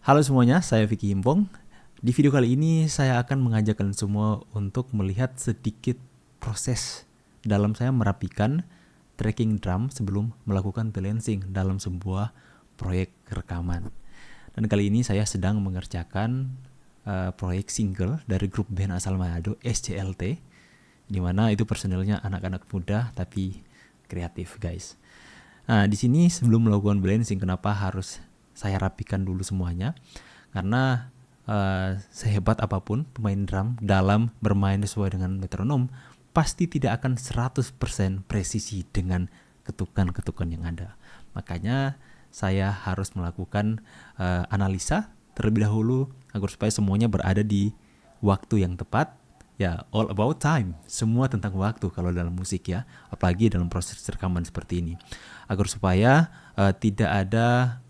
Halo semuanya, saya Vicky Himpong. Di video kali ini saya akan mengajak kalian semua untuk melihat sedikit proses dalam saya merapikan tracking drum sebelum melakukan balancing dalam sebuah proyek rekaman. Dan kali ini saya sedang mengerjakan proyek single dari grup band asal Manado, SCLT, di mana itu personilnya anak-anak muda tapi kreatif, guys. Nah, di sini sebelum melakukan balancing, kenapa harus saya rapikan dulu semuanya? Karena sehebat apapun pemain drum dalam bermain sesuai dengan metronom, pasti tidak akan 100% presisi dengan ketukan-ketukan yang ada. Makanya saya harus melakukan analisa terlebih dahulu agar supaya semuanya berada di waktu yang tepat. Ya, all about time. Semua tentang waktu kalau dalam musik ya, apalagi dalam proses rekaman seperti ini. Agar supaya tidak ada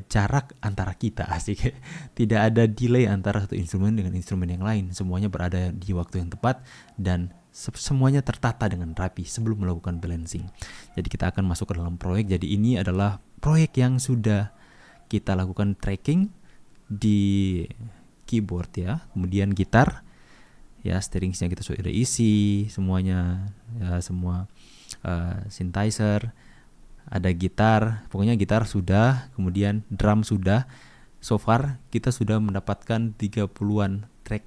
jarak antara kita, asik. Tidak ada delay antara satu instrumen dengan instrumen yang lain. Semuanya berada di waktu yang tepat dan semuanya tertata dengan rapi sebelum melakukan balancing. Jadi kita akan masuk ke dalam proyek. Jadi ini adalah proyek yang sudah kita lakukan tracking di keyboard ya, kemudian gitar ya, steeringsnya kita sudah isi semuanya ya, semua synthesizer, ada gitar, pokoknya gitar sudah, kemudian drum sudah. So far kita sudah mendapatkan 30-an track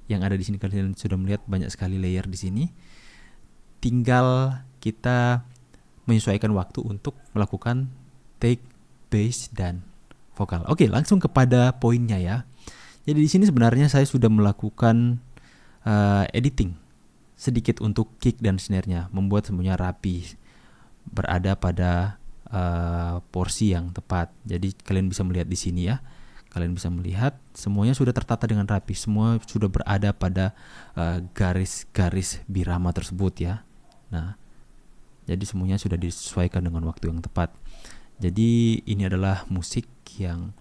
yang ada di sini. Kalian sudah melihat banyak sekali layer di sini. Tinggal kita menyesuaikan waktu untuk melakukan take, bass dan vokal. Oke, langsung kepada poinnya ya. Jadi di sini sebenarnya saya sudah melakukan editing sedikit untuk kick dan snare-nya, membuat semuanya rapi, berada pada porsi yang tepat. Jadi kalian bisa melihat di sini ya. Kalian bisa melihat semuanya sudah tertata dengan rapi, semua sudah berada pada garis-garis birama tersebut ya. Nah, jadi semuanya sudah disesuaikan dengan waktu yang tepat. Jadi ini adalah musik yang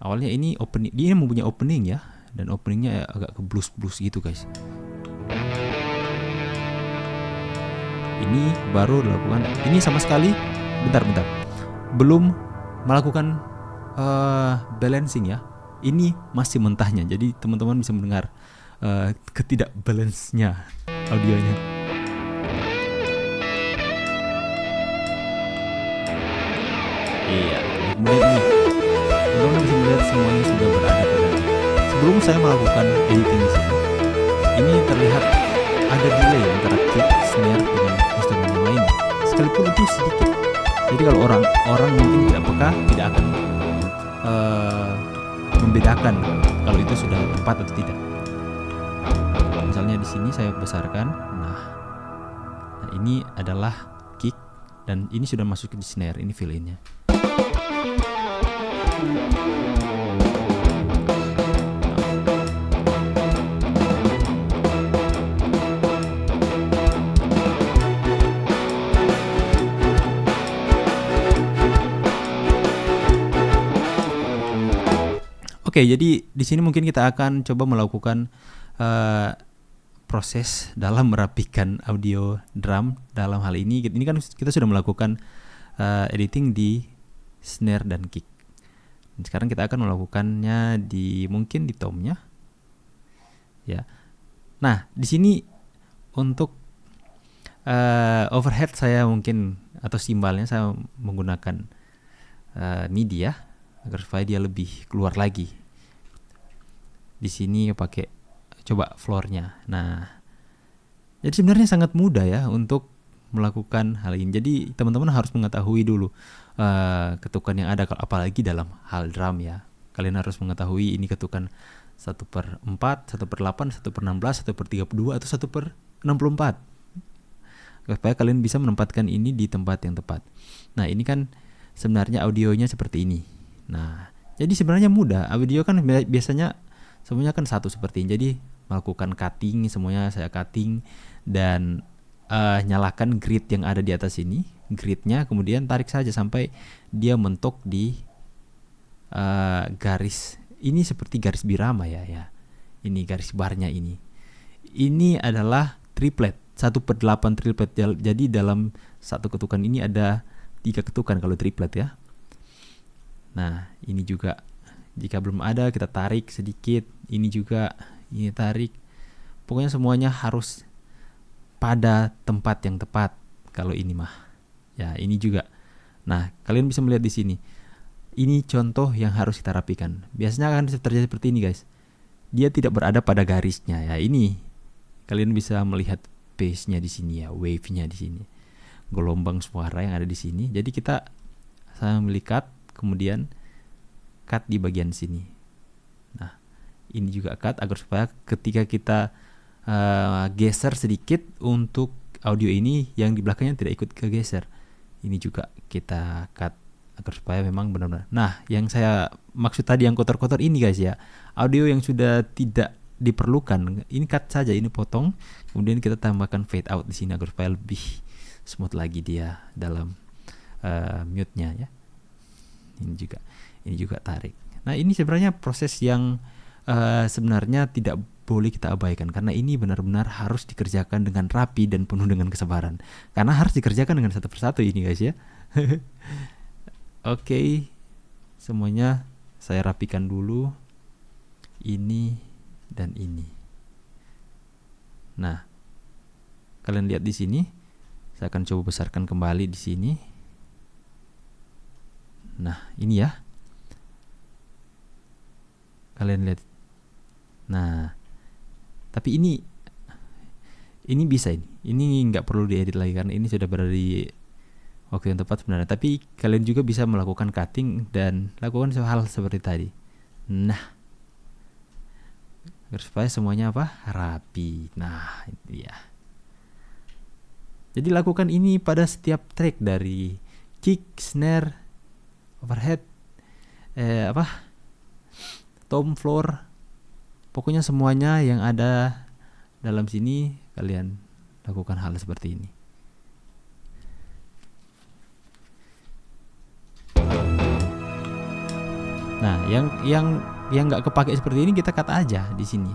awalnya ini opening, dia mempunyai opening ya, dan openingnya agak ke blues gitu guys. Ini baru dilakukan, ini sama sekali bentar belum melakukan balancing ya. Ini masih mentahnya, jadi teman-teman bisa mendengar ketidakbalance-nya audionya. Iya, kemudian ini teman-teman bisa melihat semuanya sudah berada pada. Sebelum saya melakukan editing di sini, ini terlihat ada delay antara kick, snare dengan instrumen yang lain, sekalipun itu sedikit. Jadi kalau orang mungkin tidak peka, tidak akan membedakan kalau itu sudah tepat atau tidak. Misalnya di sini saya besarkan, nah ini adalah kick dan ini sudah masuk ke snare, ini fill in-nya. Oke, jadi di sini mungkin kita akan coba melakukan proses dalam merapikan audio drum. Dalam hal ini kan kita sudah melakukan editing di snare dan kick. Dan sekarang kita akan melakukannya mungkin di tomnya. Ya. Nah, di sini untuk overhead saya mungkin atau simbalnya saya menggunakan MIDI ya, agar supaya dia lebih keluar lagi. Di sini pakai coba floor-nya. Nah, jadi sebenarnya sangat mudah ya untuk melakukan hal ini. Jadi teman-teman harus mengetahui dulu ketukan yang ada, apalagi dalam hal drum ya. Kalian harus mengetahui ini ketukan 1/4, 1/8, 1/16, 1/32 atau 1/64. Supaya kalian bisa menempatkan ini di tempat yang tepat. Nah, ini kan sebenarnya audionya seperti ini. Nah, jadi sebenarnya mudah. Audio kan biasanya semuanya kan satu seperti ini. Jadi melakukan cutting, semuanya saya cutting dan nyalakan grid yang ada di atas ini, gridnya, kemudian tarik saja sampai dia mentok di garis. Ini seperti garis birama ya. Ini garis barnya ini. Ini adalah triplet, 1/8 triplet. Jadi dalam satu ketukan ini ada 3 ketukan kalau triplet ya. Nah, ini juga Jika belum ada, kita tarik sedikit. Ini juga, ini tarik. Pokoknya semuanya harus pada tempat yang tepat. Kalau ini mah, ya ini juga. Nah, kalian bisa melihat di sini. Ini contoh yang harus kita rapikan. Biasanya akan terjadi seperti ini, guys. Dia tidak berada pada garisnya. Ya, ini kalian bisa melihat pace-nya di sini ya, wave-nya di sini, gelombang suara yang ada di sini. Jadi saya memilih cut, kemudian cut di bagian sini. Nah, ini juga cut agar supaya ketika kita geser sedikit untuk audio ini, yang di belakangnya tidak ikut kegeser. Ini juga kita cut agar supaya memang benar-benar. Nah, yang saya maksud tadi yang kotor-kotor ini, guys ya, audio yang sudah tidak diperlukan, ini cut saja, ini potong, kemudian kita tambahkan fade out di sini agar supaya lebih smooth lagi dia dalam mute-nya ya. Ini juga tarik. Nah, ini sebenarnya proses yang sebenarnya tidak boleh kita abaikan, karena ini benar-benar harus dikerjakan dengan rapi dan penuh dengan kesabaran, karena harus dikerjakan dengan satu persatu ini, guys ya. Oke, semuanya saya rapikan dulu, ini dan ini. Nah, kalian lihat di sini, saya akan coba besarkan kembali di sini. Nah, ini ya, kalian lihat. Nah, tapi ini bisa, ini nggak perlu diedit lagi karena ini sudah berada di waktu yang tepat sebenarnya. Tapi kalian juga bisa melakukan cutting dan lakukan hal seperti tadi. Nah, supaya semuanya rapi. Nah, itu ya. Jadi lakukan ini pada setiap track, dari kick, snare, overhead, tom, floor. Pokoknya semuanya yang ada dalam sini kalian lakukan hal seperti ini. Nah, yang nggak kepake seperti ini kita cut aja di sini.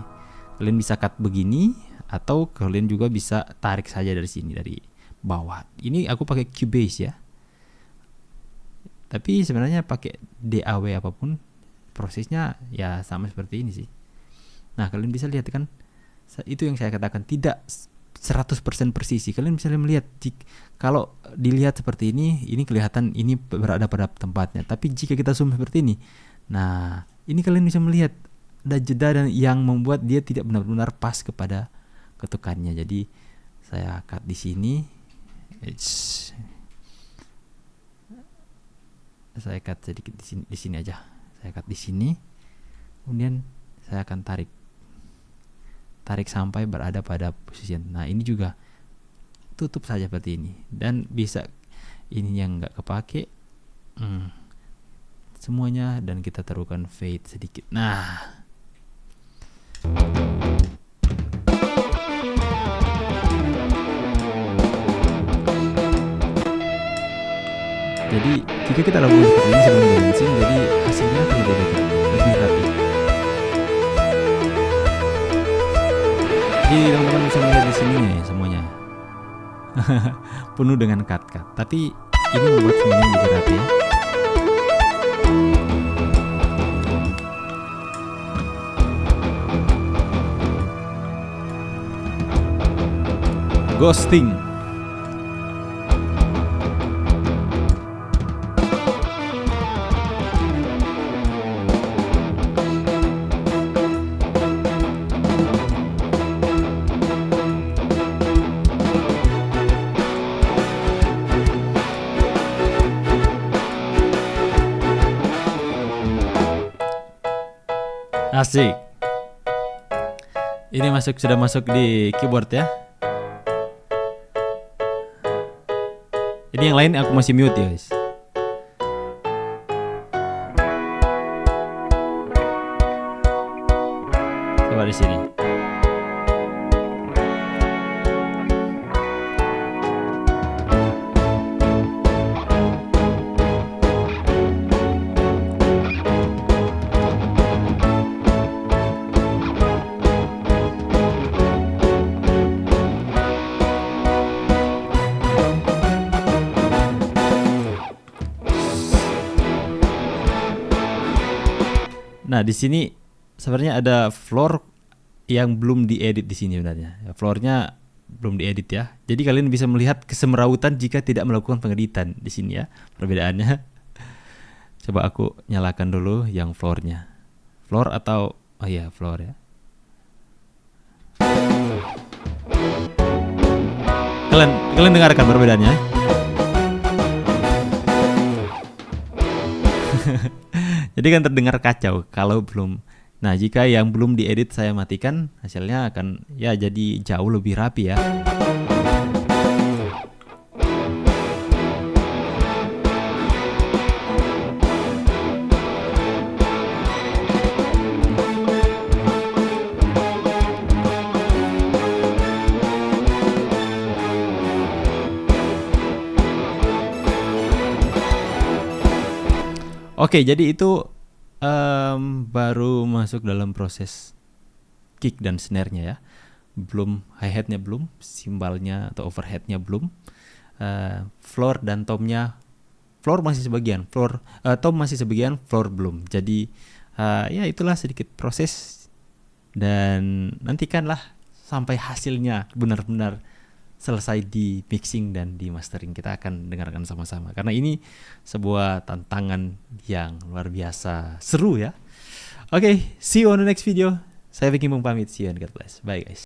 Kalian bisa cut begini, atau kalian juga bisa tarik saja dari sini, dari bawah. Ini aku pakai Cubase ya. Tapi sebenarnya pakai DAW apapun, prosesnya ya sama seperti ini sih. Nah, kalian bisa lihat kan, itu yang saya katakan tidak 100% presisi. Kalian bisa melihat, kalau dilihat seperti ini kelihatan ini berada pada tempatnya. Tapi jika kita zoom seperti ini, nah ini kalian bisa melihat ada jeda dan yang membuat dia tidak benar-benar pas kepada ketukannya. Jadi saya cut di sini. Saya cut sedikit di sini aja. Saya cut di sini. Kemudian saya akan tarik sampai berada pada posisi. Nah, ini juga tutup saja seperti ini, dan bisa ini yang nggak kepake semuanya, dan kita taruhkan fade sedikit. Nah, jadi jika kita lakukan seperti ini sebelum mixing, jadi hasilnya akan lebih rapi. Jadi teman-teman bisa melihat di sini nih semuanya penuh dengan cut. Tapi ini membuat semuanya menjadi rapi ya. Ghosting. Asik. Ini sudah masuk di keyboard ya. Ini yang lain aku masih mute ya, guys. Coba di sini. Nah, di sini sebenarnya ada floor yang belum diedit di sini sebenarnya. Floornya belum diedit ya. Jadi kalian bisa melihat kesemerawutan jika tidak melakukan pengeditan di sini ya. Perbedaannya. Coba aku nyalakan dulu yang floornya. Floor atau oh iya, floor ya. Kalian dengarkan perbedaannya? Jadi kan terdengar kacau kalau belum. Nah, jika yang belum diedit saya matikan, hasilnya akan ya jadi jauh lebih rapi ya. Oke, jadi itu baru masuk dalam proses kick dan snare-nya ya. Belum hi-hat-nya belum, simbalnya atau overhead-nya belum. Floor dan tom-nya, floor masih sebagian, tom masih sebagian, floor belum. Jadi ya itulah sedikit proses dan nantikanlah sampai hasilnya benar-benar selesai di mixing dan di mastering. Kita akan dengarkan sama-sama karena ini sebuah tantangan yang luar biasa seru ya. Oke, see you on the next video. Saya Vicky Mung pamit. See you and God bless. Bye guys.